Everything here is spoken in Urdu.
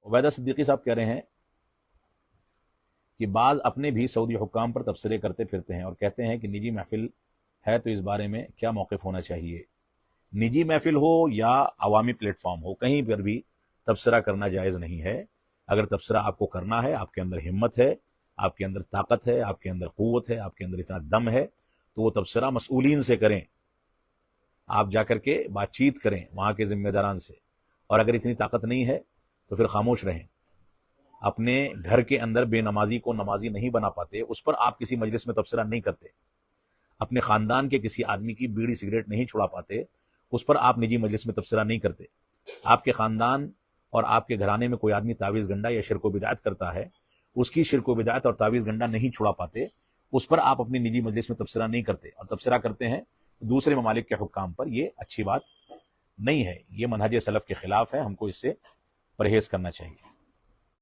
عبیدہ صدیقی صاحب کہہ رہے ہیں کہ بعض اپنے بھی سعودی حکام پر تبصرے کرتے پھرتے ہیں اور کہتے ہیں کہ نجی محفل ہے تو اس بارے میں کیا موقف ہونا چاہیے؟ نجی محفل ہو یا عوامی پلیٹ فارم ہو، کہیں پر بھی تبصرہ کرنا جائز نہیں ہے۔ اگر تبصرہ آپ کو کرنا ہے، آپ کے اندر ہمت ہے، آپ کے اندر طاقت ہے، آپ کے اندر قوت ہے، آپ کے اندر اتنا دم ہے، تو وہ تبصرہ مسئولین سے کریں۔ آپ جا کر کے بات چیت کریں وہاں کے ذمہ داران سے، اور اگر اتنی طاقت نہیں ہے تو پھر خاموش رہیں۔ اپنے گھر کے اندر بے نمازی کو نمازی نہیں بنا پاتے، اس پر آپ کسی مجلس میں تبصرہ نہیں کرتے۔ اپنے خاندان کے کسی آدمی کی بیڑی سگریٹ نہیں چھڑا پاتے، اس پر آپ نجی مجلس میں تبصرہ نہیں کرتے۔ آپ کے خاندان اور آپ کے گھرانے میں کوئی آدمی تعویذ گنڈا یا شرک و بدعت کرتا ہے، اس کی شرک و بدعت اور تعویذ گنڈا نہیں چھڑا پاتے، اس پر آپ اپنی نجی مجلس میں تبصرہ نہیں کرتے، اور تبصرہ کرتے ہیں دوسرے ممالک کے حکام پر۔ یہ اچھی بات نہیں ہے، یہ منہج سلف کے خلاف ہے، ہم کو اس سے پرہیز کرنا چاہیے۔